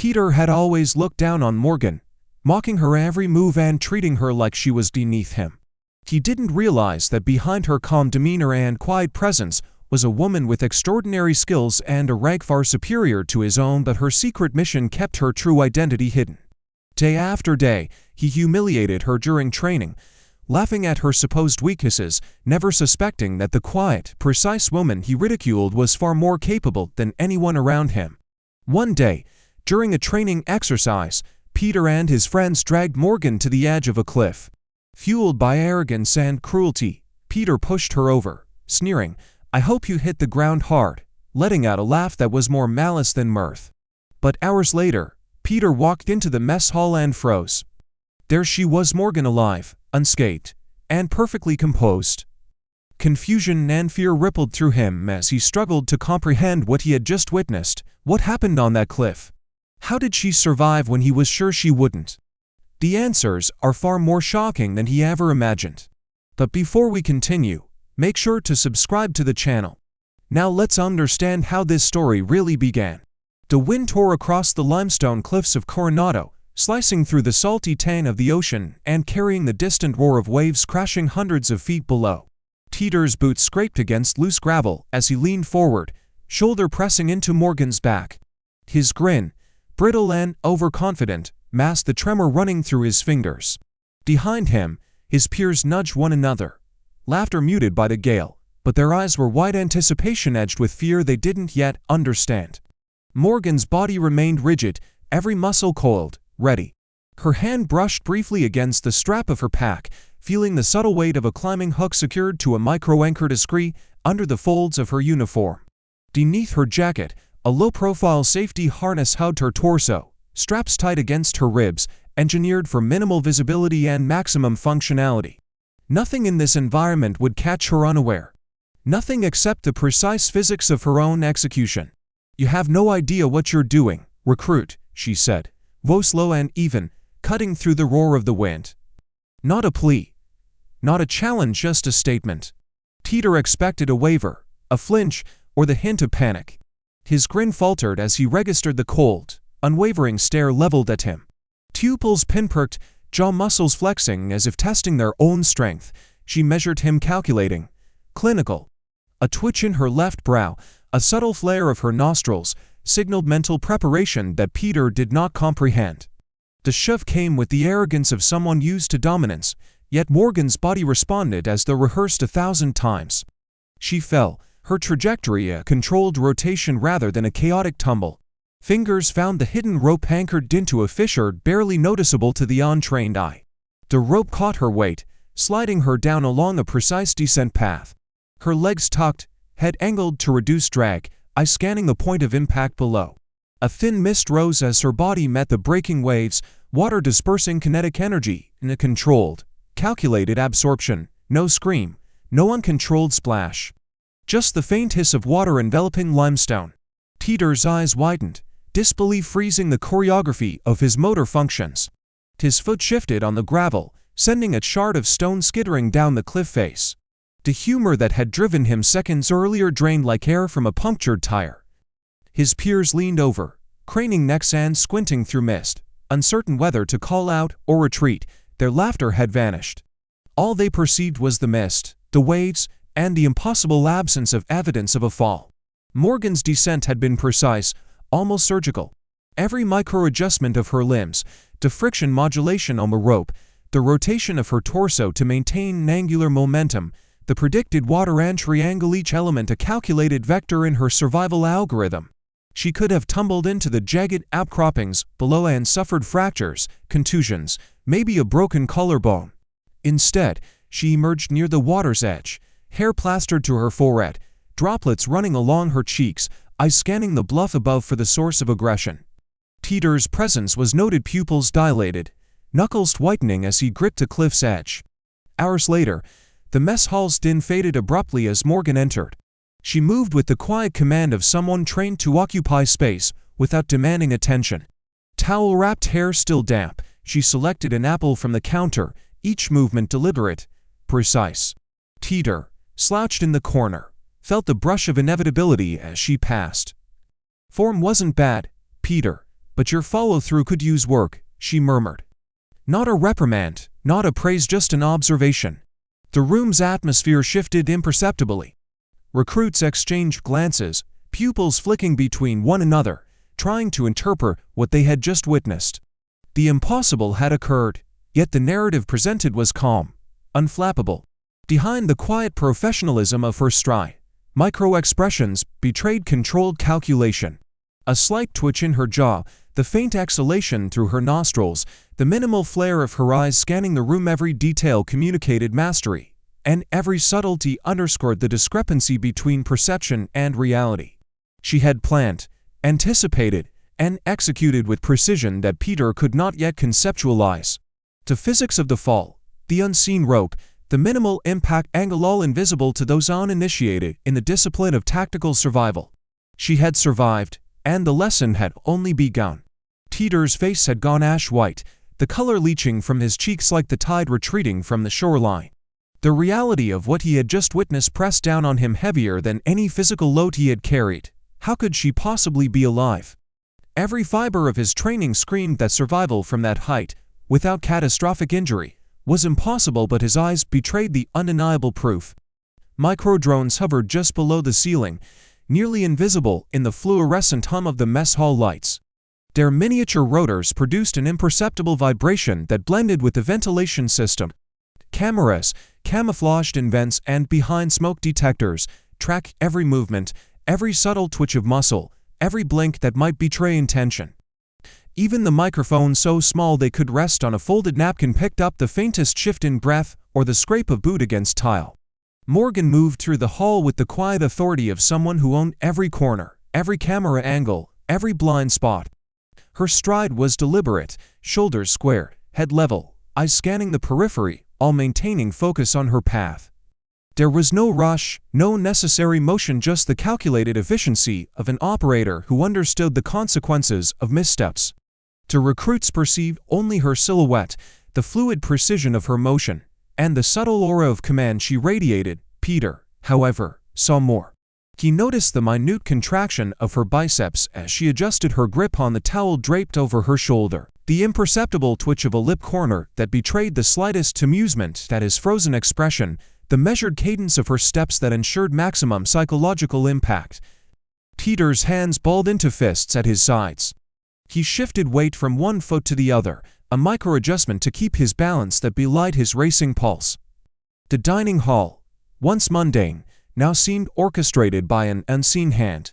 Peter had always looked down on Morgan, mocking her every move and treating her like she was beneath him. He didn't realize that behind her calm demeanor and quiet presence was a woman with extraordinary skills and a rank far superior to his own, but her secret mission kept her true identity hidden. Day after day, he humiliated her during training, laughing at her supposed weaknesses, never suspecting that the quiet, precise woman he ridiculed was far more capable than anyone around him. One day, during a training exercise, Peter and his friends dragged Morgan to the edge of a cliff. Fueled by arrogance and cruelty, Peter pushed her over, sneering, "I hope you hit the ground hard," letting out a laugh that was more malice than mirth. But hours later, Peter walked into the mess hall and froze. There she was, Morgan, alive, unscathed, and perfectly composed. Confusion and fear rippled through him as he struggled to comprehend what he had just witnessed. What happened on that cliff? How did she survive when he was sure she wouldn't? The answers are far more shocking than he ever imagined. But before we continue, make sure to subscribe to the channel. Now let's understand how this story really began. The wind tore across the limestone cliffs of Coronado, slicing through the salty tan of the ocean and carrying the distant roar of waves crashing hundreds of feet below. Peter's boots scraped against loose gravel as he leaned forward, shoulder pressing into Morgan's back. His grin, brittle and overconfident, masked the tremor running through his fingers. Behind him, his peers nudged one another, laughter muted by the gale, but their eyes were wide, anticipation edged with fear they didn't yet understand. Morgan's body remained rigid, every muscle coiled, ready. Her hand brushed briefly against the strap of her pack, feeling the subtle weight of a climbing hook secured to a micro-anchor discreet under the folds of her uniform. Beneath her jacket, a low-profile safety harness hugged her torso, straps tight against her ribs, engineered for minimal visibility and maximum functionality. Nothing in this environment would catch her unaware. Nothing except the precise physics of her own execution. "You have no idea what you're doing, recruit," she said, voice low and even, cutting through the roar of the wind. Not a plea, not a challenge, just a statement. Peter expected a waver, a flinch, or the hint of panic. His grin faltered as he registered the cold, unwavering stare leveled at him. Pupils pinpricked, jaw muscles flexing as if testing their own strength. She measured him, calculating. Clinical. A twitch in her left brow, a subtle flare of her nostrils, signaled mental preparation that Peter did not comprehend. The shove came with the arrogance of someone used to dominance, yet Morgan's body responded as though rehearsed 1,000 times. She fell, her trajectory a controlled rotation rather than a chaotic tumble. Fingers found the hidden rope anchored into a fissure barely noticeable to the untrained eye. The rope caught her weight, sliding her down along a precise descent path. Her legs tucked, head angled to reduce drag, eyes scanning the point of impact below. A thin mist rose as her body met the breaking waves, water dispersing kinetic energy in a controlled, calculated absorption. No scream, no uncontrolled splash. Just the faint hiss of water enveloping limestone. Peter's eyes widened, disbelief freezing the choreography of his motor functions. His foot shifted on the gravel, sending a shard of stone skittering down the cliff face. The humor that had driven him seconds earlier drained like air from a punctured tire. His peers leaned over, craning necks and squinting through mist, uncertain whether to call out or retreat. Their laughter had vanished. All they perceived was the mist, the waves, and the impossible absence of evidence of a fall. Morgan's descent had been precise, almost surgical. Every micro-adjustment of her limbs, the friction modulation on the rope, the rotation of her torso to maintain an angular momentum, the predicted water entry angle, each element a calculated vector in her survival algorithm. She could have tumbled into the jagged outcroppings below and suffered fractures, contusions, maybe a broken collarbone. Instead, she emerged near the water's edge, hair plastered to her forehead, droplets running along her cheeks, eyes scanning the bluff above for the source of aggression. Peter's presence was noted, pupils dilated, knuckles whitening as he gripped the cliff's edge. Hours later, the mess hall's din faded abruptly as Morgan entered. She moved with the quiet command of someone trained to occupy space without demanding attention. Towel-wrapped hair still damp, she selected an apple from the counter, each movement deliberate, precise. Peter, slouched in the corner, felt the brush of inevitability as she passed. Form wasn't bad, Peter, "But your follow-through could use work," she murmured. Not a reprimand, not a praise, just an observation. The room's atmosphere shifted imperceptibly. Recruits exchanged glances, pupils flicking between one another, trying to interpret what they had just witnessed. The impossible had occurred, yet the narrative presented was calm, unflappable. Behind the quiet professionalism of her stride, micro-expressions betrayed controlled calculation. A slight twitch in her jaw, the faint exhalation through her nostrils, the minimal flare of her eyes scanning the room, every detail communicated mastery, and every subtlety underscored the discrepancy between perception and reality. She had planned, anticipated, and executed with precision that Peter could not yet conceptualize. The physics of the fall, the unseen rope, the minimal impact angle, all invisible to those uninitiated in the discipline of tactical survival. She had survived, and the lesson had only begun. Peter's face had gone ash-white, the color leaching from his cheeks like the tide retreating from the shoreline. The reality of what he had just witnessed pressed down on him heavier than any physical load he had carried. How could she possibly be alive? Every fiber of his training screamed that survival from that height, without catastrophic injury, was impossible, but his eyes betrayed the undeniable proof. Micro-drones hovered just below the ceiling, nearly invisible in the fluorescent hum of the mess hall lights. Their miniature rotors produced an imperceptible vibration that blended with the ventilation system. Cameras, camouflaged in vents and behind smoke detectors, tracked every movement, every subtle twitch of muscle, every blink that might betray intention. Even the microphones, so small they could rest on a folded napkin, picked up the faintest shift in breath or the scrape of boot against tile. Morgan moved through the hall with the quiet authority of someone who owned every corner, every camera angle, every blind spot. Her stride was deliberate, shoulders square, head level, eyes scanning the periphery, all maintaining focus on her path. There was no rush, no necessary motion, just the calculated efficiency of an operator who understood the consequences of missteps. The recruits perceived only her silhouette, the fluid precision of her motion, and the subtle aura of command she radiated. Peter, however, saw more. He noticed the minute contraction of her biceps as she adjusted her grip on the towel draped over her shoulder, the imperceptible twitch of a lip corner that betrayed the slightest amusement at his frozen expression, the measured cadence of her steps that ensured maximum psychological impact. Peter's hands balled into fists at his sides. He shifted weight from one foot to the other, a micro-adjustment to keep his balance that belied his racing pulse. The dining hall, once mundane, now seemed orchestrated by an unseen hand.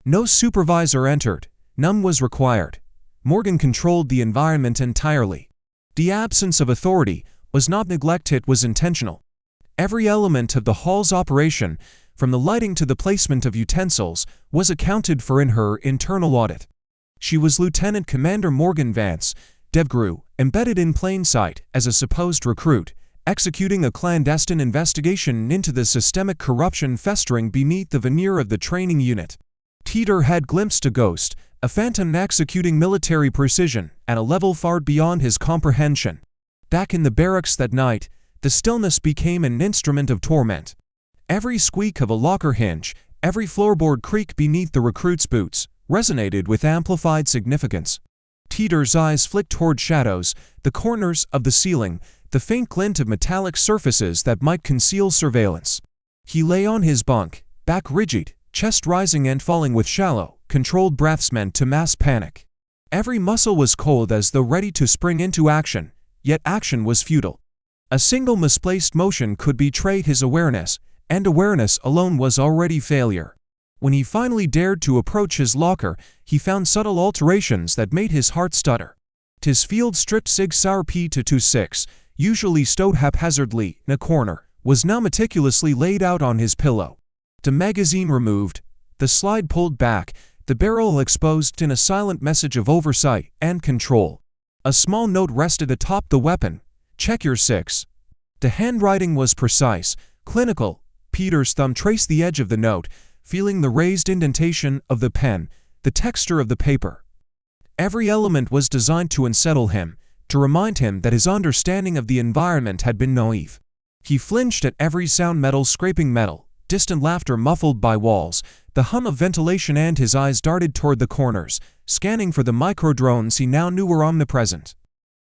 No supervisor entered, none was required. Morgan controlled the environment entirely. The absence of authority was not neglect, it was intentional. Every element of the hall's operation, from the lighting to the placement of utensils, was accounted for in her internal audit. She was Lieutenant Commander Morgan Vance, DevGru, embedded in plain sight as a supposed recruit, executing a clandestine investigation into the systemic corruption festering beneath the veneer of the training unit. Peter had glimpsed a ghost, a phantom executing military precision at a level far beyond his comprehension. Back in the barracks that night, the stillness became an instrument of torment. Every squeak of a locker hinge, every floorboard creak beneath the recruit's boots, resonated with amplified significance. Peter's eyes flicked toward shadows, the corners of the ceiling, the faint glint of metallic surfaces that might conceal surveillance. He lay on his bunk, back rigid, chest rising and falling with shallow, controlled breaths meant to mask panic. Every muscle was cold as though ready to spring into action, yet action was futile. A single misplaced motion could betray his awareness, and awareness alone was already failure. When he finally dared to approach his locker, he found subtle alterations that made his heart stutter. His field-stripped Sig Sauer P226, usually stowed haphazardly in a corner, was now meticulously laid out on his pillow. The magazine removed, the slide pulled back, the barrel exposed in a silent message of oversight and control. A small note rested atop the weapon. "Check your 6." The handwriting was precise, clinical. Peter's thumb traced the edge of the note, feeling the raised indentation of the pen, the texture of the paper. Every element was designed to unsettle him, to remind him that his understanding of the environment had been naive. He flinched at every sound, metal scraping metal, distant laughter muffled by walls, the hum of ventilation, and his eyes darted toward the corners, scanning for the micro-drones he now knew were omnipresent.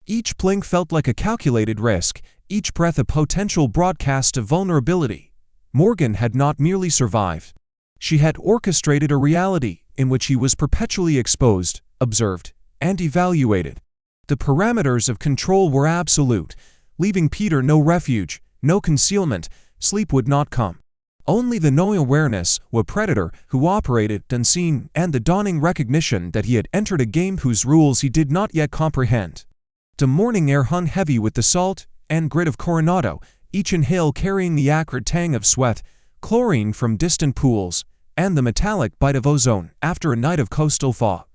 Each blink felt like a calculated risk, each breath a potential broadcast of vulnerability. Morgan had not merely survived. She had orchestrated a reality in which he was perpetually exposed, observed, and evaluated. The parameters of control were absolute, leaving Peter no refuge, no concealment. Sleep would not come. Only the no awareness of a predator who operated unseen, and the dawning recognition that he had entered a game whose rules he did not yet comprehend. The morning air hung heavy with the salt and grit of Coronado, each inhale carrying the acrid tang of sweat, chlorine from distant pools, and the metallic bite of ozone after a night of coastal fog.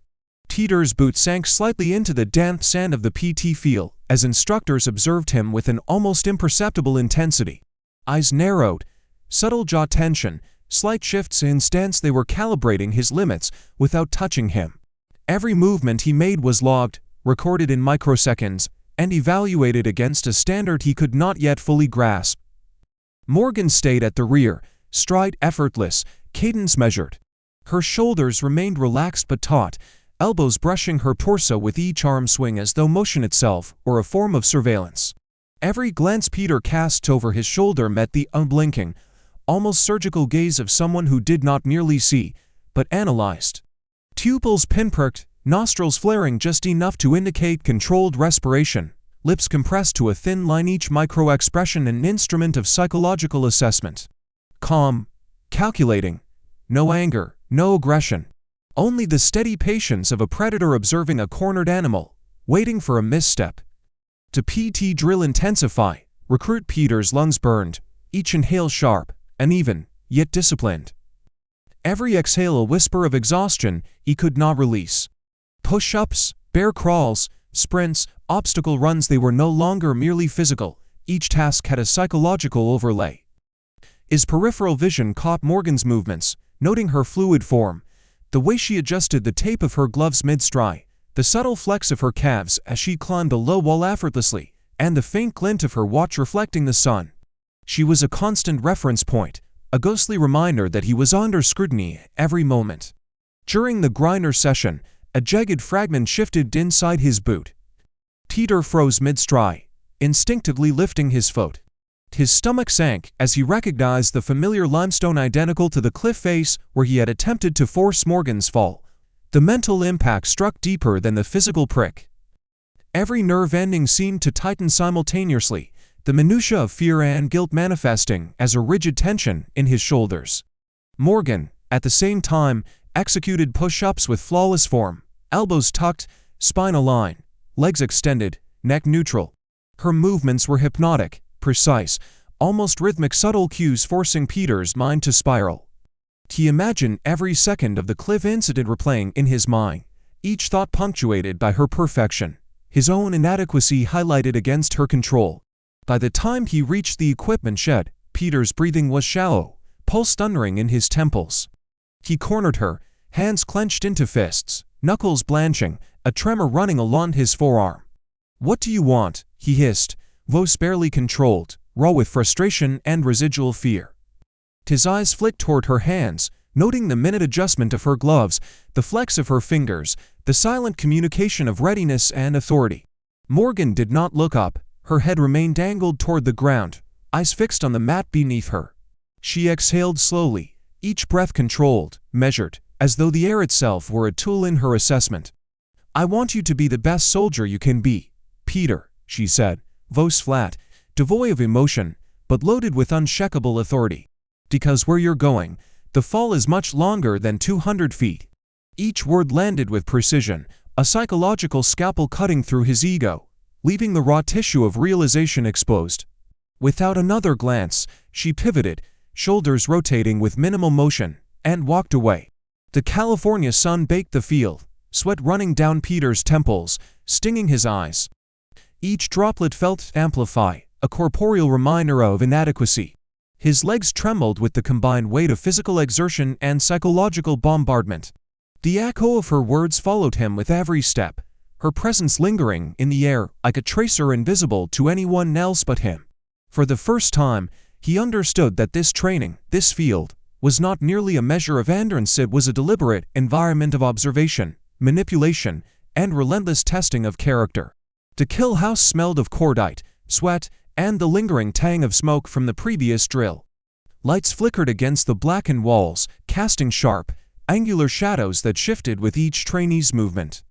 Peter's boots sank slightly into the damp sand of the PT field as instructors observed him with an almost imperceptible intensity. Eyes narrowed, subtle jaw tension, slight shifts in stance. They were calibrating his limits without touching him. Every movement he made was logged, recorded in microseconds, and evaluated against a standard he could not yet fully grasp. Morgan stayed at the rear, stride effortless, cadence measured. Her shoulders remained relaxed but taut, elbows brushing her torso with each arm swing as though motion itself were a form of surveillance. Every glance Peter cast over his shoulder met the unblinking, almost surgical gaze of someone who did not merely see, but analyzed. Pupils pinpricked, nostrils flaring just enough to indicate controlled respiration, lips compressed to a thin line, each micro-expression an instrument of psychological assessment. Calm, calculating, no anger, no aggression. Only the steady patience of a predator observing a cornered animal, waiting for a misstep. To PT drill intensify, recruit Peter's lungs burned, each inhale sharp, uneven, yet disciplined. Every exhale a whisper of exhaustion he could not release. Push-ups, bear crawls, sprints, obstacle runs, they were no longer merely physical, each task had a psychological overlay. His peripheral vision caught Morgan's movements, noting her fluid form, the way she adjusted the tape of her gloves mid-stride, the subtle flex of her calves as she climbed a low wall effortlessly, and the faint glint of her watch reflecting the sun. She was a constant reference point, a ghostly reminder that he was under scrutiny every moment. During the grinder session, a jagged fragment shifted inside his boot. Peter froze mid-stride, instinctively lifting his foot. His stomach sank as he recognized the familiar limestone identical to the cliff face where he had attempted to force Morgan's fall. The mental impact struck deeper than the physical prick. Every nerve ending seemed to tighten simultaneously, the minutiae of fear and guilt manifesting as a rigid tension in his shoulders. Morgan, at the same time, executed push-ups with flawless form, elbows tucked, spine aligned, legs extended, neck neutral. Her movements were hypnotic, precise, almost rhythmic, subtle cues forcing Peter's mind to spiral. He imagined every second of the cliff incident replaying in his mind, each thought punctuated by her perfection, his own inadequacy highlighted against her control. By the time he reached the equipment shed, Peter's breathing was shallow, pulse thundering in his temples. He cornered her, hands clenched into fists, knuckles blanching, a tremor running along his forearm. "What do you want?" he hissed, voice barely controlled, raw with frustration and residual fear. His eyes flicked toward her hands, noting the minute adjustment of her gloves, the flex of her fingers, the silent communication of readiness and authority. Morgan did not look up, her head remained dangled toward the ground, eyes fixed on the mat beneath her. She exhaled slowly, each breath controlled, measured, as though the air itself were a tool in her assessment. "I want you to be the best soldier you can be, Peter," she said, voice flat, devoid of emotion, but loaded with unshakable authority. "Because where you're going, the fall is much longer than 200 feet. Each word landed with precision, a psychological scalpel cutting through his ego, leaving the raw tissue of realization exposed. Without another glance, she pivoted, shoulders rotating with minimal motion, and walked away. The California sun baked the field, sweat running down Peter's temples, stinging his eyes. Each droplet felt amplify, a corporeal reminder of inadequacy. His legs trembled with the combined weight of physical exertion and psychological bombardment. The echo of her words followed him with every step, her presence lingering in the air like a tracer invisible to anyone else but him. For the first time, He understood that this training, this field, was not merely a measure of endurance, it was a deliberate environment of observation, manipulation, and relentless testing of character. To kill house smelled of cordite, sweat, and the lingering tang of smoke from the previous drill. Lights flickered against the blackened walls, casting sharp, angular shadows that shifted with each trainee's movement.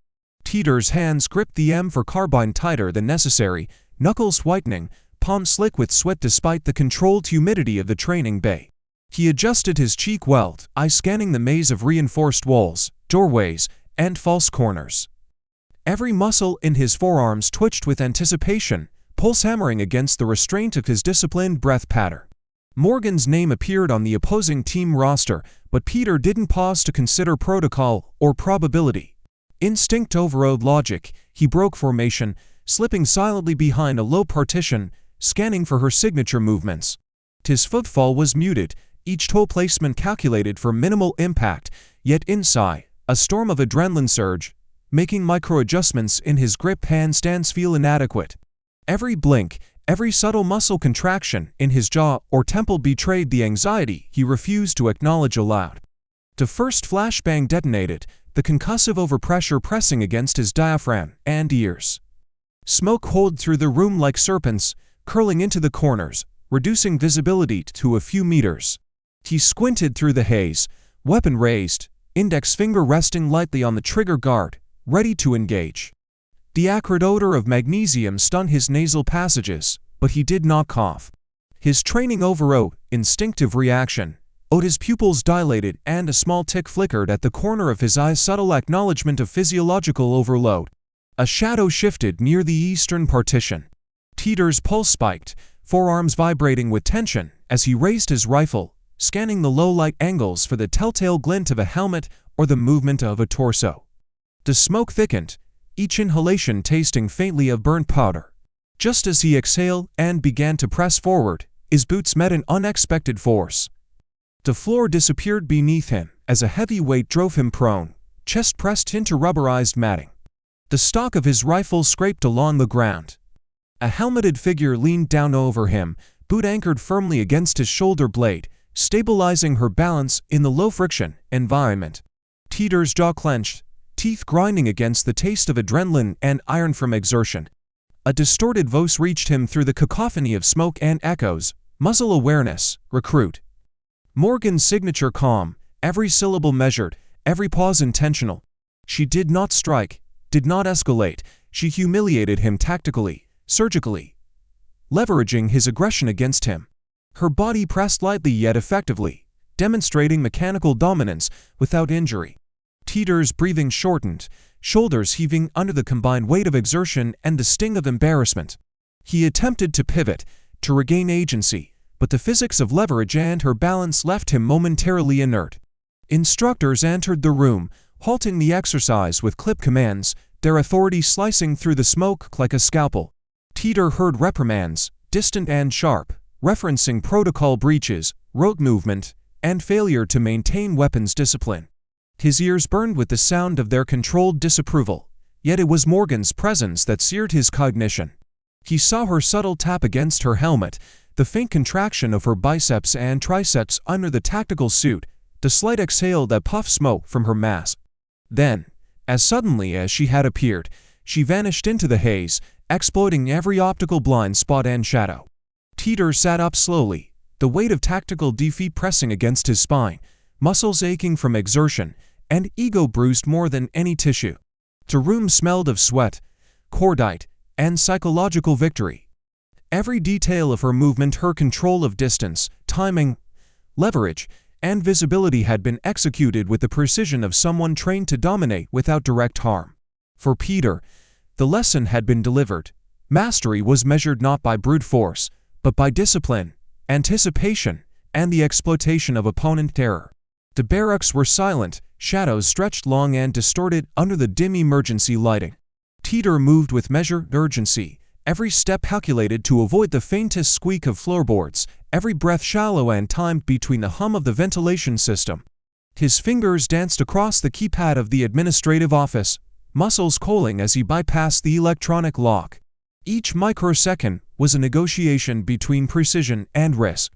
Teeter's hands gripped the M4 carbine tighter than necessary, knuckles whitening, palms slick with sweat despite the controlled humidity of the training bay. He adjusted his cheek welt, eyes scanning the maze of reinforced walls, doorways, and false corners. Every muscle in his forearms twitched with anticipation, pulse hammering against the restraint of his disciplined breath patter. Morgan's name appeared on the opposing team roster, but Peter didn't pause to consider protocol or probability. Instinct overrode logic. He broke formation, slipping silently behind a low partition, scanning for her signature movements. His footfall was muted, each toe placement calculated for minimal impact, yet inside, a storm of adrenaline surged, making micro-adjustments in his grip handstands feel inadequate. Every blink, every subtle muscle contraction in his jaw or temple betrayed the anxiety he refused to acknowledge aloud. The first flashbang detonated, the concussive overpressure pressing against his diaphragm and ears. Smoke holed through the room like serpents, curling into the corners, reducing visibility to a few meters. He squinted through the haze, weapon raised, index finger resting lightly on the trigger guard, ready to engage. The acrid odor of magnesium stunned his nasal passages, but he did not cough. His training overrode instinctive reaction. His pupils dilated and a small tick flickered at the corner of his eye, subtle acknowledgement of physiological overload. A shadow shifted near the eastern partition. Teeter's pulse spiked, forearms vibrating with tension as he raised his rifle, scanning the low-light angles for the telltale glint of a helmet or the movement of a torso. The smoke thickened, each inhalation tasting faintly of burnt powder. Just as he exhaled and began to press forward, his boots met an unexpected force. The floor disappeared beneath him as a heavy weight drove him prone, chest pressed into rubberized matting. The stock of his rifle scraped along the ground. A helmeted figure leaned down over him, boot anchored firmly against his shoulder blade, stabilizing her balance in the low-friction environment. Teeter's jaw clenched, teeth grinding against the taste of adrenaline and iron from exertion. A distorted voice reached him through the cacophony of smoke and echoes. Muzzle awareness, recruit. Morgan's signature calm, every syllable measured, every pause intentional. She did not strike, did not escalate, she humiliated him tactically, surgically, leveraging his aggression against him. Her body pressed lightly yet effectively, demonstrating mechanical dominance without injury. Teeter's breathing shortened, shoulders heaving under the combined weight of exertion and the sting of embarrassment. He attempted to pivot, to regain agency, but the physics of leverage and her balance left him momentarily inert. Instructors entered the room, halting the exercise with clip commands, their authority slicing through the smoke like a scalpel. Teeter heard reprimands, distant and sharp, referencing protocol breaches, rote movement, and failure to maintain weapons discipline. His ears burned with the sound of their controlled disapproval, yet it was Morgan's presence that seared his cognition. He saw her subtle tap against her helmet, the faint contraction of her biceps and triceps under the tactical suit, the slight exhale that puffed smoke from her mask. Then, as suddenly as she had appeared, she vanished into the haze, exploiting every optical blind spot and shadow. Teeter sat up slowly, the weight of tactical defeat pressing against his spine, muscles aching from exertion, and ego bruised more than any tissue. The room smelled of sweat, cordite, and psychological victory. Every detail of her movement, her control of distance, timing, leverage, and visibility had been executed with the precision of someone trained to dominate without direct harm. For Peter, the lesson had been delivered. Mastery was measured not by brute force, but by discipline, anticipation, and the exploitation of opponent terror. The barracks were silent, shadows stretched long and distorted under the dim emergency lighting. Teeter moved with measured urgency, every step calculated to avoid the faintest squeak of floorboards, every breath shallow and timed between the hum of the ventilation system. His fingers danced across the keypad of the administrative office, muscles coiling as he bypassed the electronic lock. Each microsecond was a negotiation between precision and risk.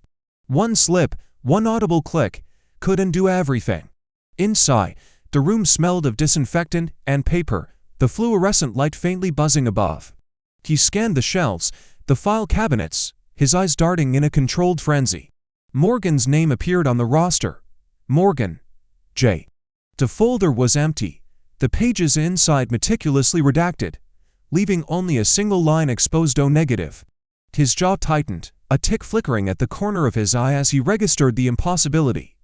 One slip, one audible click, could undo everything. Inside, the room smelled of disinfectant and paper, the fluorescent light faintly buzzing above. He scanned the shelves, the file cabinets, his eyes darting in a controlled frenzy. Morgan's name appeared on the roster. Morgan. J. The folder was empty, the pages inside meticulously redacted, leaving only a single line exposed O-negative. His jaw tightened, a tick flickering at the corner of his eye as he registered the impossibility.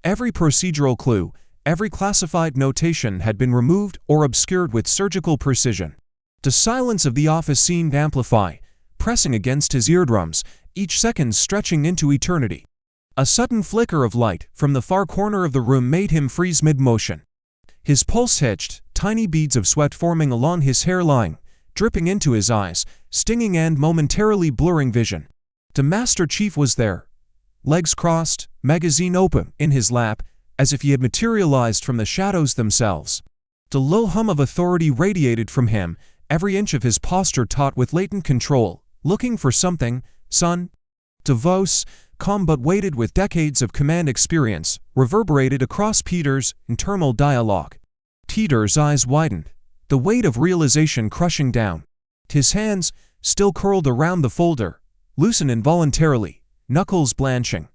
Every procedural clue, every classified notation had been removed or obscured with surgical precision. The silence of the office seemed to amplify, pressing against his eardrums, each second stretching into eternity. A sudden flicker of light from the far corner of the room made him freeze mid-motion. His pulse hitched, tiny beads of sweat forming along his hairline, dripping into his eyes, stinging and momentarily blurring vision. The Master Chief was there, legs crossed, magazine open, in his lap, as if he had materialized from the shadows themselves. The low hum of authority radiated from him, every inch of his posture taut with latent control, looking for something, son. DeVos, calm but weighted with decades of command experience, reverberated across Peter's internal dialogue. Peter's eyes widened, the weight of realization crushing down. His hands, still curled around the folder, loosened involuntarily, knuckles blanching.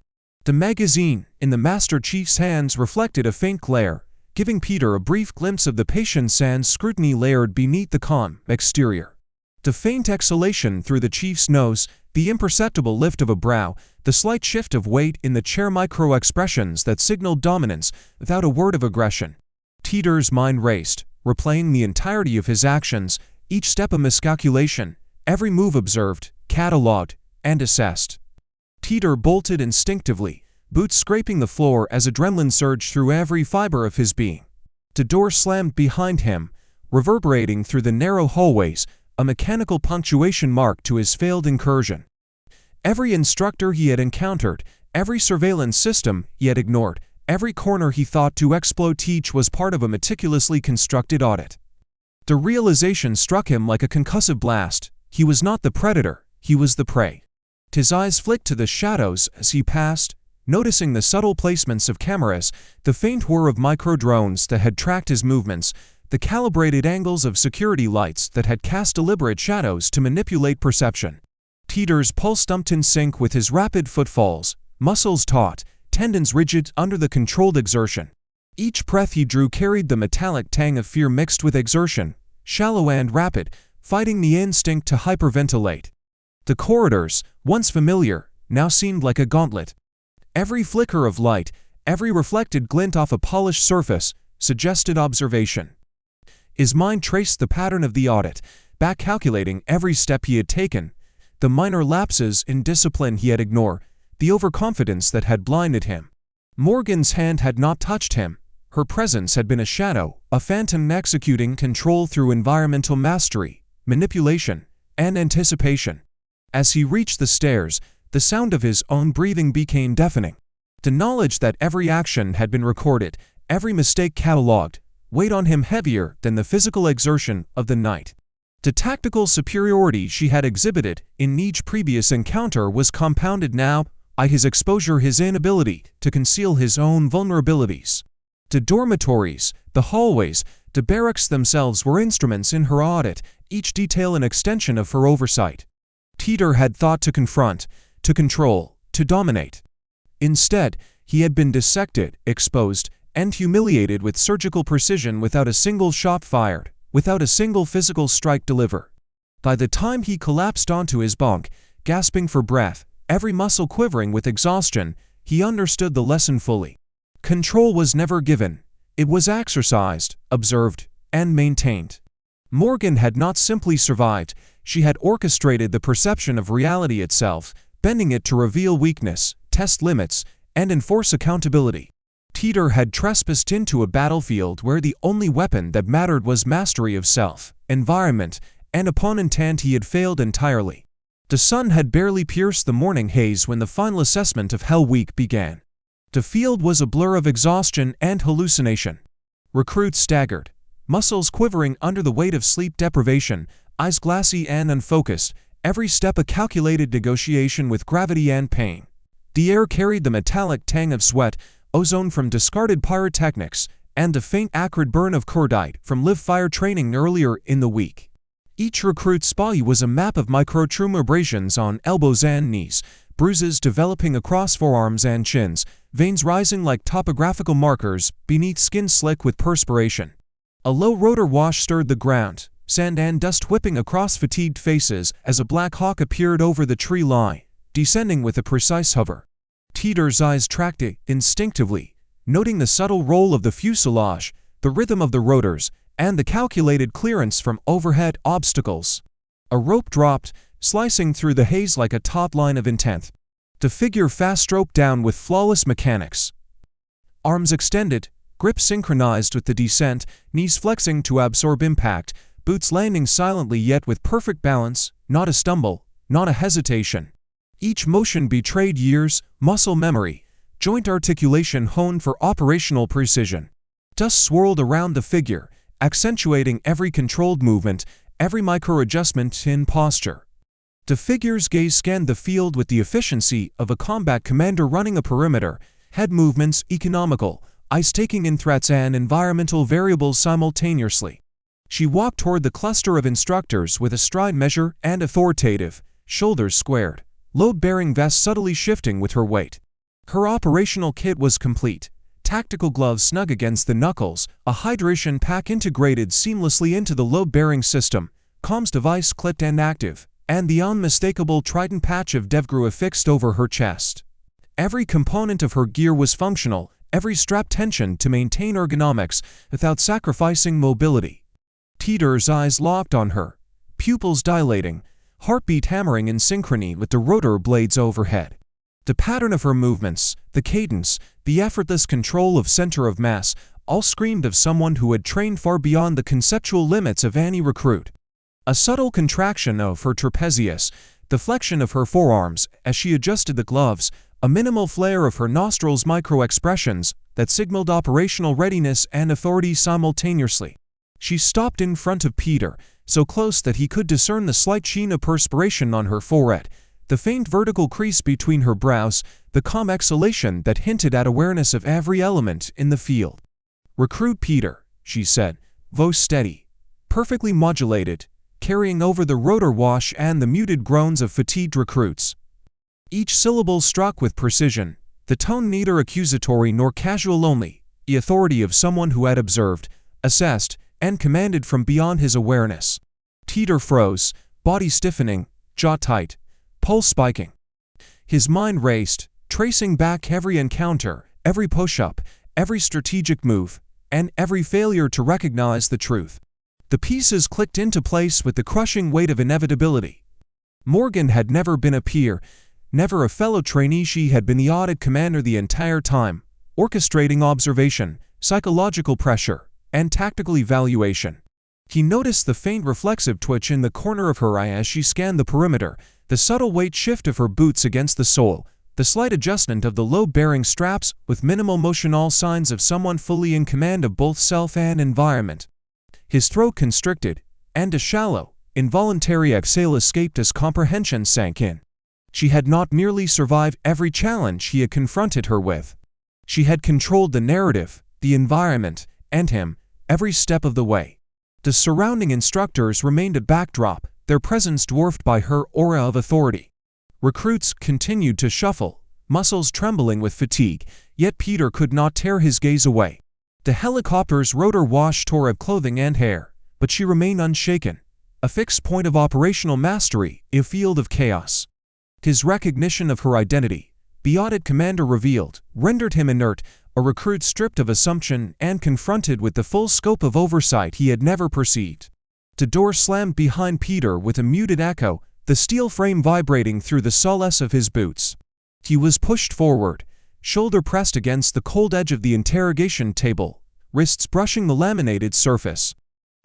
The magazine, in the Master Chief's hands, reflected a faint glare, giving Peter a brief glimpse of the patience and scrutiny layered beneath the calm exterior. The faint exhalation through the Chief's nose, the imperceptible lift of a brow, the slight shift of weight in the chair, micro-expressions that signaled dominance without a word of aggression. Peter's mind raced, replaying the entirety of his actions, each step a miscalculation, every move observed, catalogued, and assessed. Peter bolted instinctively, boots scraping the floor as adrenaline surged through every fiber of his being. The door slammed behind him, reverberating through the narrow hallways, a mechanical punctuation mark to his failed incursion. Every instructor he had encountered, every surveillance system he had ignored, every corner he thought to exploit each was part of a meticulously constructed audit. The realization struck him like a concussive blast. He was not the predator, he was the prey. His eyes flicked to the shadows as he passed, noticing the subtle placements of cameras, the faint whir of micro-drones that had tracked his movements, the calibrated angles of security lights that had cast deliberate shadows to manipulate perception. Peter's pulse thumped in sync with his rapid footfalls, muscles taut, tendons rigid under the controlled exertion. Each breath he drew carried the metallic tang of fear mixed with exertion, shallow and rapid, fighting the instinct to hyperventilate. The corridors, once familiar, now seemed like a gauntlet. Every flicker of light, every reflected glint off a polished surface, suggested observation. His mind traced the pattern of the audit, back calculating every step he had taken, the minor lapses in discipline he had ignored, the overconfidence that had blinded him. Morgan's hand had not touched him. Her presence had been a shadow, a phantom executing control through environmental mastery, manipulation, and anticipation. As he reached the stairs, the sound of his own breathing became deafening. The knowledge that every action had been recorded, every mistake catalogued, weighed on him heavier than the physical exertion of the night. The tactical superiority she had exhibited in each previous encounter was compounded now by his exposure, his inability to conceal his own vulnerabilities. The dormitories, the hallways, the barracks themselves were instruments in her audit, each detail an extension of her oversight. Peter had thought to confront, to control, to dominate. Instead, he had been dissected, exposed, and humiliated with surgical precision without a single shot fired, without a single physical strike delivered. By the time he collapsed onto his bunk, gasping for breath, every muscle quivering with exhaustion, he understood the lesson fully. Control was never given. It was exercised, observed, and maintained. Morgan had not simply survived, she had orchestrated the perception of reality itself, bending it to reveal weakness, test limits, and enforce accountability. Peter had trespassed into a battlefield where the only weapon that mattered was mastery of self, environment, and upon intent he had failed entirely. The sun had barely pierced the morning haze when the final assessment of Hell Week began. The field was a blur of exhaustion and hallucination. Recruits staggered, muscles quivering under the weight of sleep deprivation, eyes glassy and unfocused, every step a calculated negotiation with gravity and pain. The air carried the metallic tang of sweat, ozone from discarded pyrotechnics, and the faint acrid burn of cordite from live fire training earlier in the week. Each recruit's body was a map of microtrauma abrasions on elbows and knees, bruises developing across forearms and chins, veins rising like topographical markers beneath skin slick with perspiration. A low rotor wash stirred the ground, sand and dust whipping across fatigued faces as a black hawk appeared over the tree line, descending with a precise hover. Teeter's eyes tracked it instinctively, noting the subtle roll of the fuselage, the rhythm of the rotors, and the calculated clearance from overhead obstacles. A rope dropped, slicing through the haze like a taut line of intent. The figure fast stroked down with flawless mechanics. Arms extended, grip synchronized with the descent, knees flexing to absorb impact, boots landing silently yet with perfect balance, not a stumble, not a hesitation. Each motion betrayed years, muscle memory, joint articulation honed for operational precision. Dust swirled around the figure, accentuating every controlled movement, every micro-adjustment in posture. The figure's gaze scanned the field with the efficiency of a combat commander running a perimeter, head movements economical, eyes taking in threats and environmental variables simultaneously. She walked toward the cluster of instructors with a stride measure and authoritative, shoulders squared, load-bearing vest subtly shifting with her weight. Her operational kit was complete. Tactical gloves snug against the knuckles, a hydration pack integrated seamlessly into the load-bearing system, comms device clipped and active, and the unmistakable Triton patch of DevGru affixed over her chest. Every component of her gear was functional, every strap tensioned to maintain ergonomics without sacrificing mobility. Teeter's eyes locked on her, pupils dilating, heartbeat hammering in synchrony with the rotor blades overhead. The pattern of her movements, the cadence, the effortless control of center of mass, all screamed of someone who had trained far beyond the conceptual limits of any recruit. A subtle contraction of her trapezius, the flexion of her forearms as she adjusted the gloves, a minimal flare of her nostrils' micro-expressions that signaled operational readiness and authority simultaneously. She stopped in front of Peter, so close that he could discern the slight sheen of perspiration on her forehead, the faint vertical crease between her brows, the calm exhalation that hinted at awareness of every element in the field. "Recruit Peter," she said, voice steady, perfectly modulated, carrying over the rotor wash and the muted groans of fatigued recruits. Each syllable struck with precision, the tone neither accusatory nor casual, only the authority of someone who had observed, assessed, and commanded from beyond his awareness. Teeter froze, body stiffening, jaw tight, pulse spiking. His mind raced, tracing back every encounter, every push-up, every strategic move, and every failure to recognize the truth. The pieces clicked into place with the crushing weight of inevitability. Morgan had never been a peer, never a fellow trainee. She had been the audit commander the entire time, orchestrating observation, psychological pressure, and tactical evaluation. He noticed the faint reflexive twitch in the corner of her eye as she scanned the perimeter, the subtle weight shift of her boots against the sole, the slight adjustment of the load-bearing straps with minimal motion, all signs of someone fully in command of both self and environment. His throat constricted, and a shallow, involuntary exhale escaped as comprehension sank in. She had not merely survived every challenge he had confronted her with. She had controlled the narrative, the environment, and him, every step of the way. The surrounding instructors remained a backdrop, their presence dwarfed by her aura of authority. Recruits continued to shuffle, muscles trembling with fatigue, yet Peter could not tear his gaze away. The helicopter's rotor wash tore at clothing and hair, but she remained unshaken, a fixed point of operational mastery, a field of chaos. His recognition of her identity, the audit commander revealed, rendered him inert, a recruit stripped of assumption and confronted with the full scope of oversight he had never perceived. The door slammed behind Peter with a muted echo, the steel frame vibrating through the solace of his boots. He was pushed forward, shoulder pressed against the cold edge of the interrogation table, wrists brushing the laminated surface.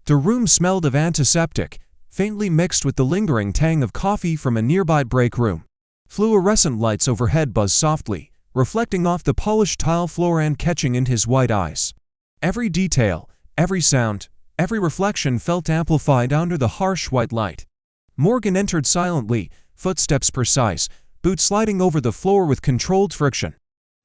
The room smelled of antiseptic, faintly mixed with the lingering tang of coffee from a nearby break room. Fluorescent lights overhead buzzed softly, reflecting off the polished tile floor and catching in his white eyes. Every detail, every sound, every reflection felt amplified under the harsh white light. Morgan entered silently, footsteps precise, boots sliding over the floor with controlled friction.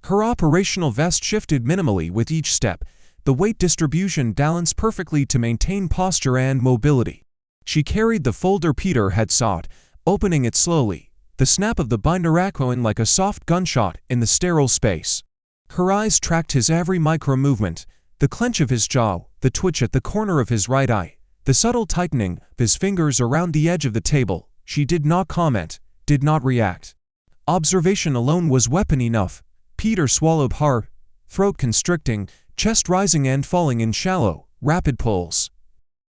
Her operational vest shifted minimally with each step, the weight distribution balanced perfectly to maintain posture and mobility. She carried the folder Peter had sought, opening it slowly, the snap of the binder echoing like a soft gunshot in the sterile space. Her eyes tracked his every micro-movement, the clench of his jaw, the twitch at the corner of his right eye, the subtle tightening of his fingers around the edge of the table. She did not comment, did not react. Observation alone was weapon enough. Peter swallowed hard, throat constricting, chest rising and falling in shallow, rapid pulls.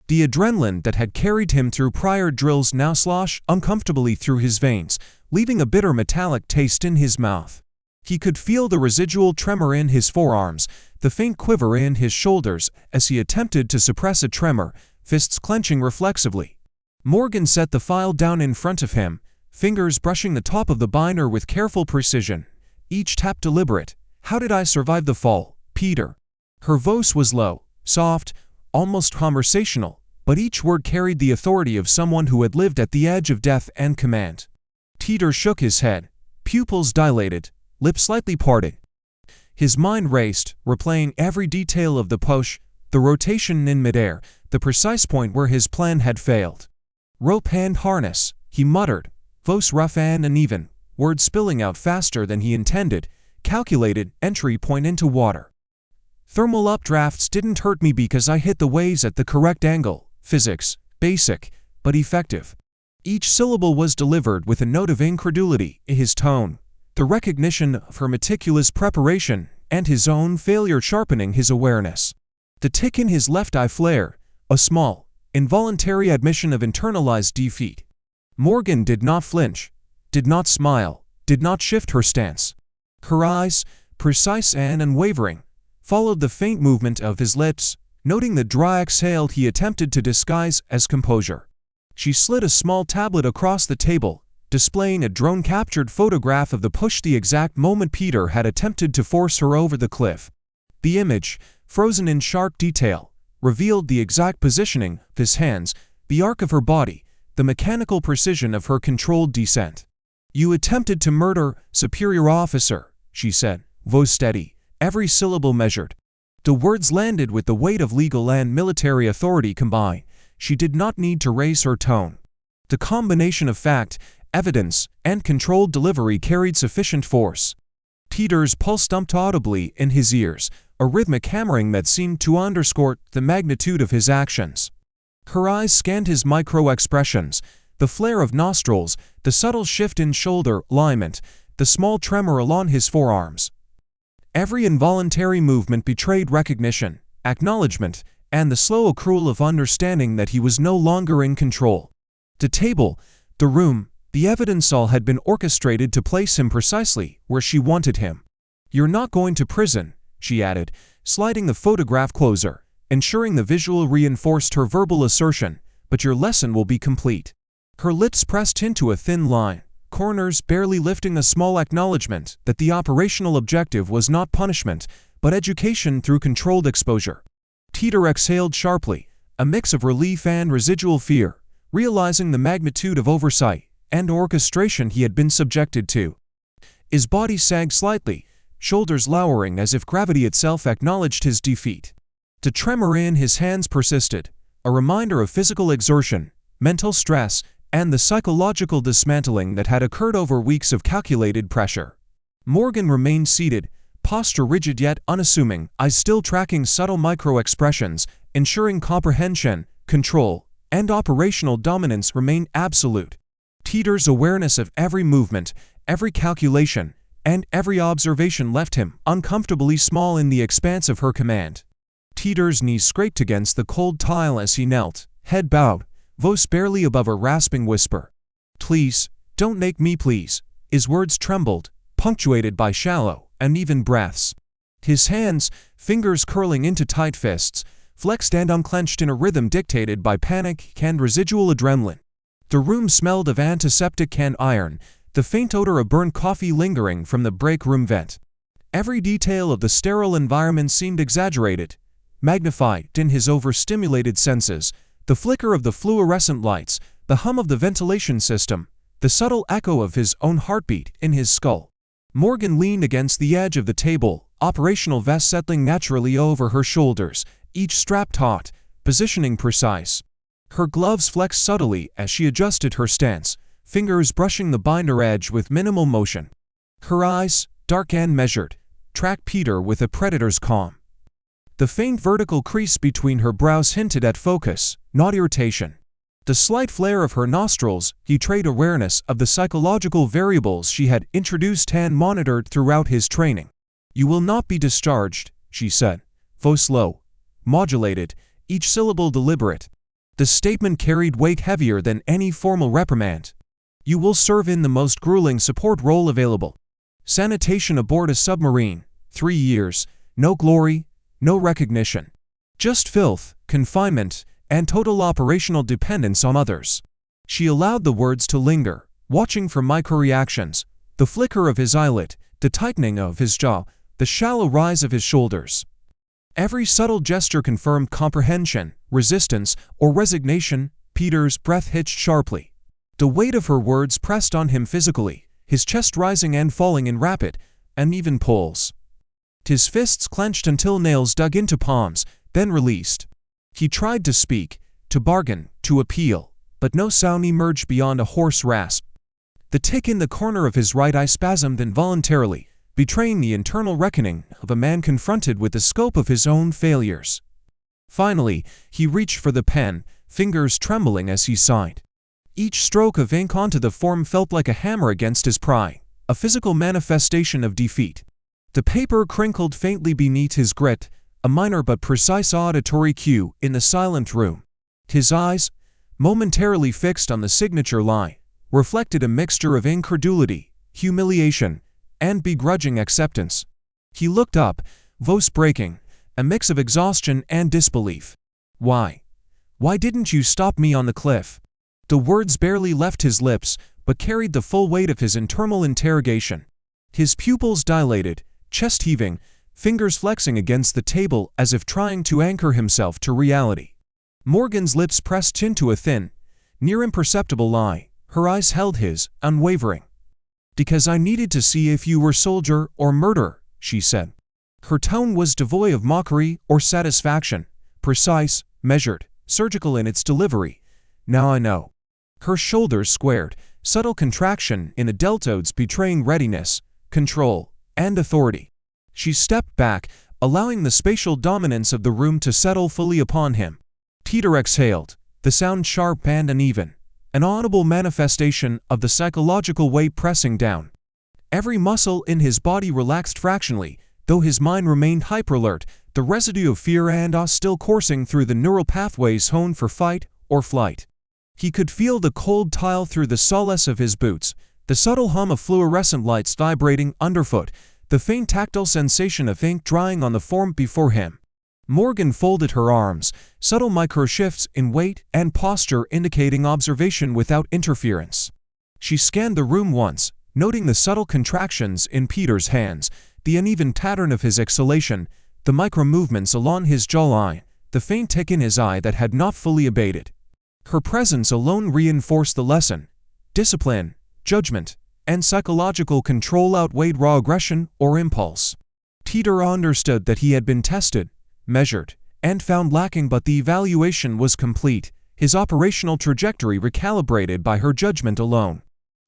The adrenaline that had carried him through prior drills now sloshed uncomfortably through his veins, leaving a bitter metallic taste in his mouth. He could feel the residual tremor in his forearms, the faint quiver in his shoulders as he attempted to suppress a tremor, fists clenching reflexively. Morgan set the file down in front of him, fingers brushing the top of the binder with careful precision, each tap deliberate. "How did I survive the fall, Peter?" Her voice was low, soft, almost conversational, but each word carried the authority of someone who had lived at the edge of death and command. Peter shook his head, pupils dilated, lips slightly parted. His mind raced, replaying every detail of the push, the rotation in midair, the precise point where his plan had failed. "Rope and harness," he muttered, voice rough and uneven, words spilling out faster than he intended, calculated entry point into water. "Thermal updrafts didn't hurt me because I hit the waves at the correct angle. Physics, basic, but effective." Each syllable was delivered with a note of incredulity in his tone, the recognition of her meticulous preparation and his own failure sharpening his awareness. The tick in his left eye flared, a small, involuntary admission of internalized defeat. Morgan did not flinch, did not smile, did not shift her stance. Her eyes, precise and unwavering, followed the faint movement of his lips, noting the dry exhale he attempted to disguise as composure. She slid a small tablet across the table, displaying a drone-captured photograph of the push the exact moment Peter had attempted to force her over the cliff. The image, frozen in sharp detail, revealed the exact positioning of his hands, the arc of her body, the mechanical precision of her controlled descent. "You attempted to murder, superior officer," she said, voice steady, every syllable measured. The words landed with the weight of legal and military authority combined. She did not need to raise her tone. The combination of fact, evidence, and controlled delivery carried sufficient force. Peter's pulse thumped audibly in his ears, a rhythmic hammering that seemed to underscore the magnitude of his actions. Her eyes scanned his micro-expressions, the flare of nostrils, the subtle shift in shoulder alignment, the small tremor along his forearms. Every involuntary movement betrayed recognition, acknowledgement, and the slow accrual of understanding that he was no longer in control. The table, the room, the evidence all had been orchestrated to place him precisely where she wanted him. "You're not going to prison," she added, sliding the photograph closer, ensuring the visual reinforced her verbal assertion, "but your lesson will be complete." Her lips pressed into a thin line, corners barely lifting a small acknowledgement that the operational objective was not punishment, but education through controlled exposure. Peter exhaled sharply, a mix of relief and residual fear, realizing the magnitude of oversight and orchestration he had been subjected to. His body sagged slightly, shoulders lowering as if gravity itself acknowledged his defeat. The tremor in his hands persisted, a reminder of physical exertion, mental stress, and the psychological dismantling that had occurred over weeks of calculated pressure. Morgan remained seated, posture rigid yet unassuming, eyes still tracking subtle micro-expressions, ensuring comprehension, control, and operational dominance remained absolute. Peter's awareness of every movement, every calculation, and every observation left him uncomfortably small in the expanse of her command. Peter's knees scraped against the cold tile as he knelt, head bowed, voice barely above a rasping whisper. "Please, don't make me please." His words trembled, punctuated by shallow, uneven breaths. His hands, fingers curling into tight fists, flexed and unclenched in a rhythm dictated by panic and residual adrenaline. The room smelled of antiseptic and iron, the faint odor of burnt coffee lingering from the break room vent. Every detail of the sterile environment seemed exaggerated, magnified in his overstimulated senses, the flicker of the fluorescent lights, the hum of the ventilation system, the subtle echo of his own heartbeat in his skull. Morgan leaned against the edge of the table, operational vest settling naturally over her shoulders, each strap taut, positioning precise. Her gloves flexed subtly as she adjusted her stance, fingers brushing the binder edge with minimal motion. Her eyes, dark and measured, tracked Peter with a predator's calm. The faint vertical crease between her brows hinted at focus, not irritation. The slight flare of her nostrils betrayed awareness of the psychological variables she had introduced and monitored throughout his training. "You will not be discharged," she said, voice low, modulated, each syllable deliberate. The statement carried weight heavier than any formal reprimand. "You will serve in the most grueling support role available. Sanitation aboard a submarine, 3 years, no glory, no recognition. Just filth, confinement, and total operational dependence on others." She allowed the words to linger, watching for micro-reactions, the flicker of his eyelid, the tightening of his jaw, the shallow rise of his shoulders. Every subtle gesture confirmed comprehension, resistance, or resignation. Peter's breath hitched sharply. The weight of her words pressed on him physically, his chest rising and falling in rapid, uneven pulls. His fists clenched until nails dug into palms, then released. He tried to speak, to bargain, to appeal, but no sound emerged beyond a hoarse rasp. The tick in the corner of his right eye spasmed involuntarily, betraying the internal reckoning of a man confronted with the scope of his own failures. Finally, he reached for the pen, fingers trembling as he sighed. Each stroke of ink onto the form felt like a hammer against his pride, a physical manifestation of defeat. The paper crinkled faintly beneath his grit, a minor but precise auditory cue in the silent room. His eyes, momentarily fixed on the signature line, reflected a mixture of incredulity, humiliation, and begrudging acceptance. He looked up, voice breaking, a mix of exhaustion and disbelief. "Why? Why didn't you stop me on the cliff?" The words barely left his lips, but carried the full weight of his internal interrogation. His pupils dilated, chest heaving, fingers flexing against the table as if trying to anchor himself to reality. Morgan's lips pressed into a thin, near imperceptible lie. Her eyes held his, unwavering. "Because I needed to see if you were soldier or murderer," she said. Her tone was devoid of mockery or satisfaction, precise, measured, surgical in its delivery. "Now I know." Her shoulders squared, subtle contraction in the deltoids betraying readiness, control, and authority. She stepped back, allowing the spatial dominance of the room to settle fully upon him. Peter exhaled, the sound sharp and uneven, an audible manifestation of the psychological weight pressing down. Every muscle in his body relaxed fractionally, though his mind remained hyper-alert, the residue of fear and awe still coursing through the neural pathways honed for fight or flight. He could feel the cold tile through the solace of his boots, the subtle hum of fluorescent lights vibrating underfoot, the faint tactile sensation of ink drying on the form before him. Morgan folded her arms, subtle micro-shifts in weight and posture indicating observation without interference. She scanned the room once, noting the subtle contractions in Peter's hands, the uneven pattern of his exhalation, the micro-movements along his jawline, the faint tick in his eye that had not fully abated. Her presence alone reinforced the lesson. Discipline, judgment, and psychological control outweighed raw aggression or impulse. Peter understood that he had been tested, measured, and found lacking, but the evaluation was complete, his operational trajectory recalibrated by her judgment alone.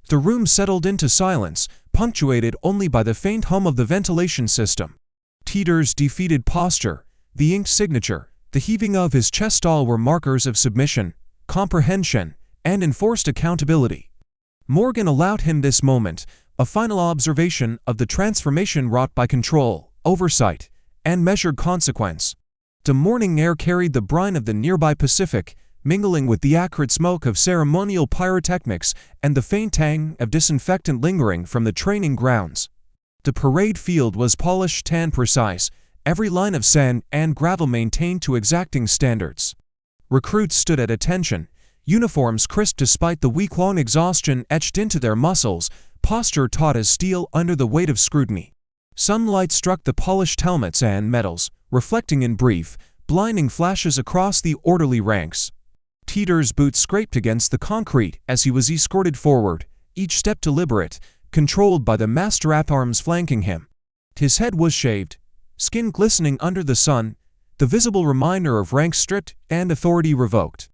The room settled into silence, punctuated only by the faint hum of the ventilation system. Peter's defeated posture, the inked signature, the heaving of his chest all were markers of submission, comprehension, and enforced accountability. Morgan allowed him this moment, a final observation of the transformation wrought by control, oversight, and measured consequence. The morning air carried the brine of the nearby Pacific, mingling with the acrid smoke of ceremonial pyrotechnics and the faint tang of disinfectant lingering from the training grounds. The parade field was polished and precise, every line of sand and gravel maintained to exacting standards. Recruits stood at attention, uniforms crisp despite the week-long exhaustion etched into their muscles, posture taut as steel under the weight of scrutiny. Sunlight struck the polished helmets and medals, reflecting in brief, blinding flashes across the orderly ranks. Peter's boots scraped against the concrete as he was escorted forward, each step deliberate, controlled by the master arms flanking him. His head was shaved, skin glistening under the sun, the visible reminder of rank stripped and authority revoked.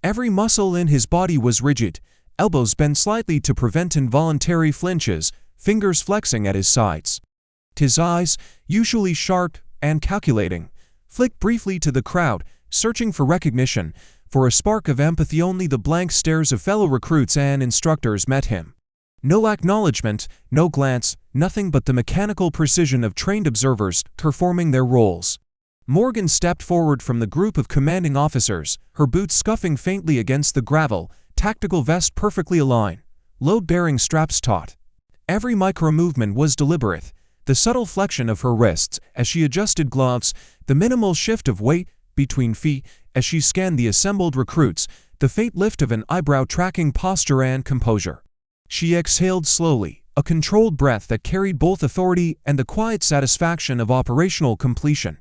Every muscle in his body was rigid, elbows bent slightly to prevent involuntary flinches, fingers flexing at his sides. His eyes, usually sharp and calculating, flicked briefly to the crowd, searching for recognition. For a spark of empathy, only the blank stares of fellow recruits and instructors met him. No acknowledgement, no glance, nothing but the mechanical precision of trained observers performing their roles. Morgan stepped forward from the group of commanding officers, her boots scuffing faintly against the gravel, tactical vest perfectly aligned, load-bearing straps taut. Every micro-movement was deliberate, the subtle flexion of her wrists as she adjusted gloves, the minimal shift of weight between feet as she scanned the assembled recruits, the faint lift of an eyebrow tracking posture and composure. She exhaled slowly, a controlled breath that carried both authority and the quiet satisfaction of operational completion.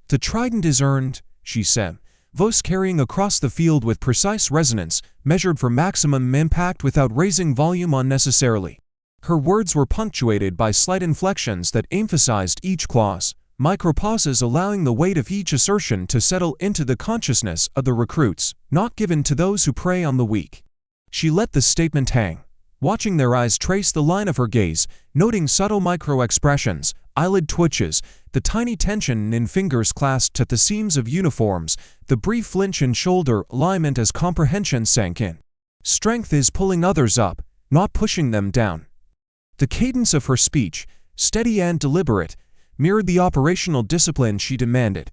"The trident is earned," she said, voice carrying across the field with precise resonance, measured for maximum impact without raising volume unnecessarily. Her words were punctuated by slight inflections that emphasized each clause, micro-pauses allowing the weight of each assertion to settle into the consciousness of the recruits, not given to those who prey on the weak. She let the statement hang, watching their eyes trace the line of her gaze, noting subtle micro-expressions, eyelid twitches, the tiny tension in fingers clasped at the seams of uniforms, the brief flinch in shoulder alignment as comprehension sank in. Strength is pulling others up, not pushing them down. The cadence of her speech, steady and deliberate, mirrored the operational discipline she demanded.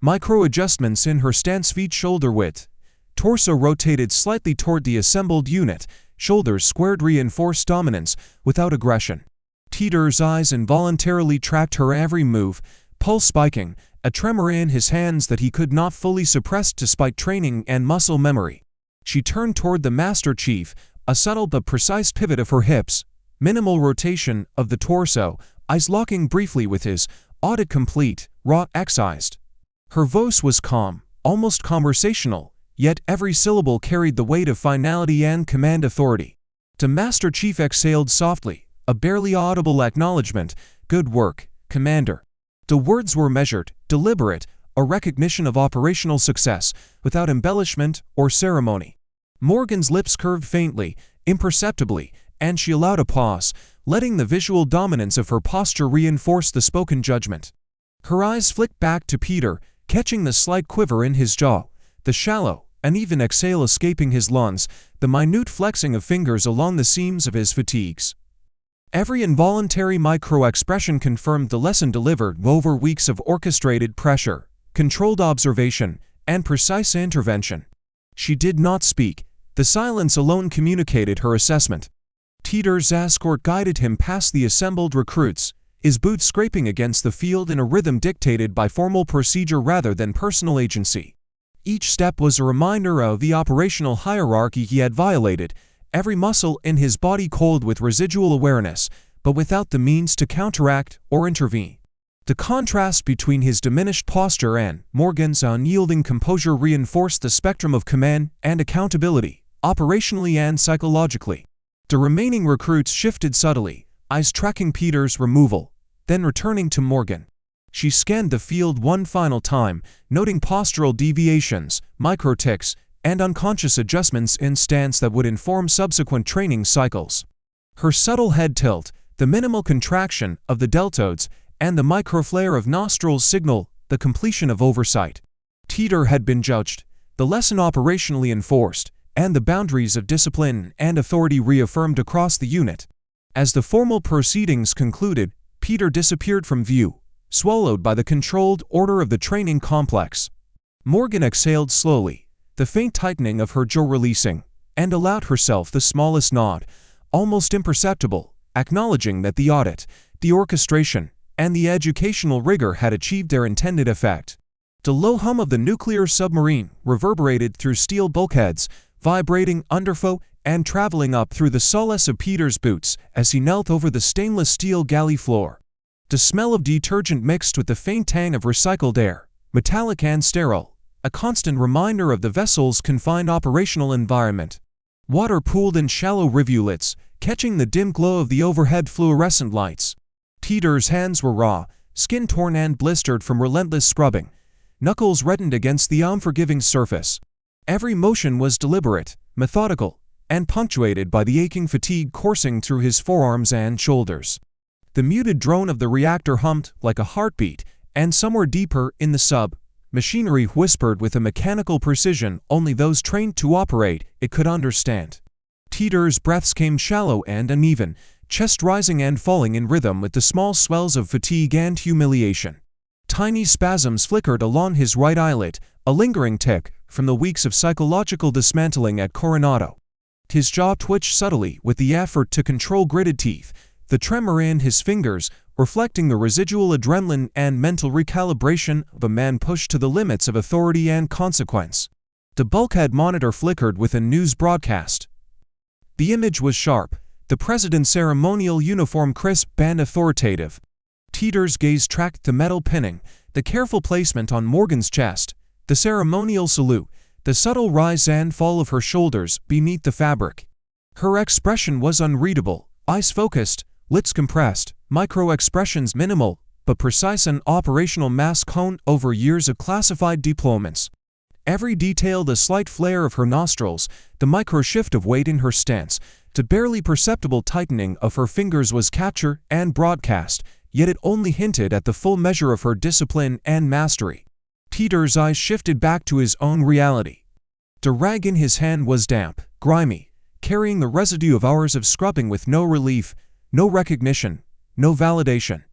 Micro-adjustments in her stance, feet shoulder width, torso rotated slightly toward the assembled unit, shoulders squared, reinforced dominance without aggression. Teeter's eyes involuntarily tracked her every move, pulse spiking, a tremor in his hands that he could not fully suppress despite training and muscle memory. She turned toward the Master Chief, a subtle but precise pivot of her hips, minimal rotation of the torso, eyes locking briefly with his, audit complete, raw, excised. Her voice was calm, almost conversational, yet every syllable carried the weight of finality and command authority. The Master Chief exhaled softly, a barely audible acknowledgement, "Good work, Commander." The words were measured, deliberate, a recognition of operational success, without embellishment or ceremony. Morgan's lips curved faintly, imperceptibly, and she allowed a pause, letting the visual dominance of her posture reinforce the spoken judgment. Her eyes flicked back to Peter, catching the slight quiver in his jaw, the shallow, uneven exhale escaping his lungs, the minute flexing of fingers along the seams of his fatigues. Every involuntary micro-expression confirmed the lesson delivered over weeks of orchestrated pressure, controlled observation, and precise intervention. She did not speak. The silence alone communicated her assessment. Teeter's escort guided him past the assembled recruits, his boots scraping against the field in a rhythm dictated by formal procedure rather than personal agency. Each step was a reminder of the operational hierarchy he had violated, every muscle in his body cold with residual awareness, but without the means to counteract or intervene. The contrast between his diminished posture and Morgan's unyielding composure reinforced the spectrum of command and accountability, operationally and psychologically. The remaining recruits shifted subtly, eyes tracking Peter's removal, then returning to Morgan. She scanned the field one final time, noting postural deviations, micro-ticks, and unconscious adjustments in stance that would inform subsequent training cycles. Her subtle head tilt, the minimal contraction of the deltoids, and the microflare of nostrils signal the completion of oversight. Teeter had been judged, the lesson operationally enforced, and the boundaries of discipline and authority reaffirmed across the unit. As the formal proceedings concluded, Peter disappeared from view, swallowed by the controlled order of the training complex. Morgan exhaled slowly, the faint tightening of her jaw releasing, and allowed herself the smallest nod, almost imperceptible, acknowledging that the audit, the orchestration, and the educational rigor had achieved their intended effect. The low hum of the nuclear submarine reverberated through steel bulkheads, vibrating underfoot and traveling up through the solace of Peter's boots as he knelt over the stainless steel galley floor. The smell of detergent mixed with the faint tang of recycled air, metallic and sterile, a constant reminder of the vessel's confined operational environment. Water pooled in shallow rivulets, catching the dim glow of the overhead fluorescent lights. Teeter's hands were raw, skin torn and blistered from relentless scrubbing, knuckles reddened against the unforgiving surface. Every motion was deliberate, methodical, and punctuated by the aching fatigue coursing through his forearms and shoulders. The muted drone of the reactor hummed like a heartbeat, and somewhere deeper in the sub-machinery whispered with a mechanical precision only those trained to operate it could understand. Teeter's breaths came shallow and uneven, chest rising and falling in rhythm with the small swells of fatigue and humiliation. Tiny spasms flickered along his right eyelid, a lingering tic from the weeks of psychological dismantling at Coronado. His jaw twitched subtly with the effort to control gritted teeth, the tremor in his fingers reflecting the residual adrenaline and mental recalibration of a man pushed to the limits of authority and consequence. The bulkhead monitor flickered with a news broadcast. The image was sharp, the president's ceremonial uniform crisp and authoritative. Teeter's gaze tracked the metal pinning, the careful placement on Morgan's chest, the ceremonial salute, the subtle rise and fall of her shoulders beneath the fabric. Her expression was unreadable, eyes focused, lips compressed, micro-expressions minimal, but precise, an operational mask honed over years of classified deployments. Every detail, the slight flare of her nostrils, the micro-shift of weight in her stance, the barely perceptible tightening of her fingers was captured and broadcast, yet it only hinted at the full measure of her discipline and mastery. Teeter's eyes shifted back to his own reality. The rag in his hand was damp, grimy, carrying the residue of hours of scrubbing with no relief, no recognition, no validation.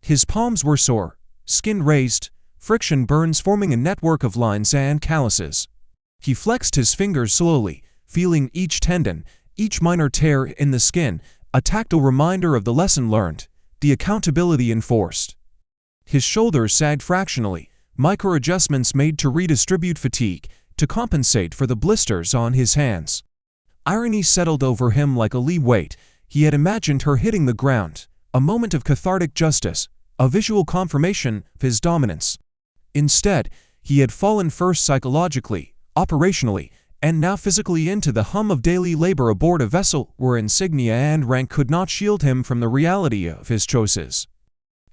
His palms were sore, skin raised, friction burns forming a network of lines and calluses. He flexed his fingers slowly, feeling each tendon, each minor tear in the skin, a tactile reminder of the lesson learned, the accountability enforced. His shoulders sagged fractionally, micro-adjustments made to redistribute fatigue, to compensate for the blisters on his hands. Irony settled over him like a lead weight. He had imagined her hitting the ground, a moment of cathartic justice, a visual confirmation of his dominance. Instead, he had fallen first psychologically, operationally, and now physically into the hum of daily labor aboard a vessel where insignia and rank could not shield him from the reality of his choices.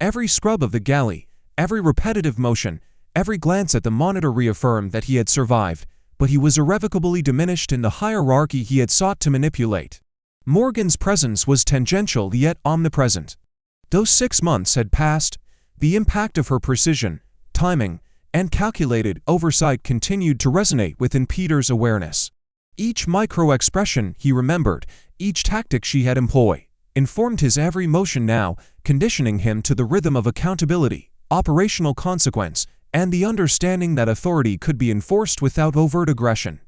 Every scrub of the galley, every repetitive motion, every glance at the monitor reaffirmed that he had survived, but he was irrevocably diminished in the hierarchy he had sought to manipulate. Morgan's presence was tangential yet omnipresent. Though 6 months had passed, the impact of her precision, timing, and calculated oversight continued to resonate within Peter's awareness. Each micro-expression he remembered, each tactic she had employed, informed his every motion now, conditioning him to the rhythm of accountability, operational consequence, and the understanding that authority could be enforced without overt aggression.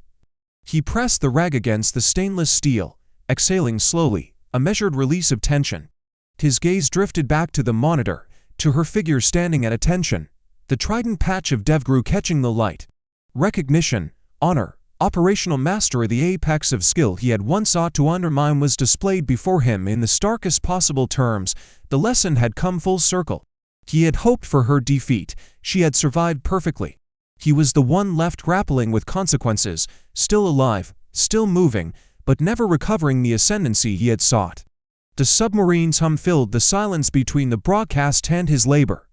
He pressed the rag against the stainless steel, exhaling slowly, a measured release of tension. His gaze drifted back to the monitor, to her figure standing at attention, the trident patch of DevGru catching the light. Recognition, honor, operational mastery, the apex of skill he had once sought to undermine was displayed before him in the starkest possible terms. The lesson had come full circle. He had hoped for her defeat. She had survived perfectly. He was the one left grappling with consequences, still alive, still moving, but never recovering the ascendancy he had sought. The submarine's hum filled the silence between the broadcast and his labor.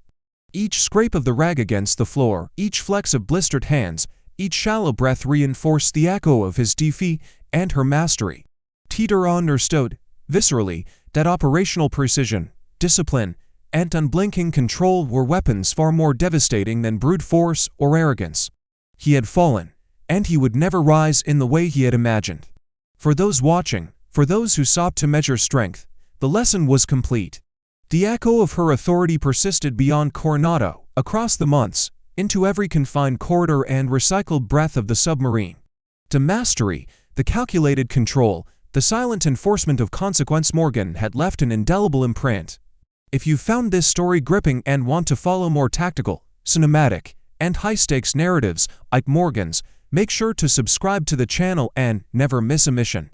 Each scrape of the rag against the floor, each flex of blistered hands, each shallow breath reinforced the echo of his defeat and her mastery. Teeter understood, viscerally, that operational precision, discipline, and unblinking control were weapons far more devastating than brute force or arrogance. He had fallen, and he would never rise in the way he had imagined. For those watching, for those who sought to measure strength, the lesson was complete. The echo of her authority persisted beyond Coronado, across the months, into every confined corridor and recycled breath of the submarine. The mastery, the calculated control, the silent enforcement of consequence Morgan had left an indelible imprint. If you found this story gripping and want to follow more tactical, cinematic, and high-stakes narratives like Morgan's, make sure to subscribe to the channel and never miss a mission.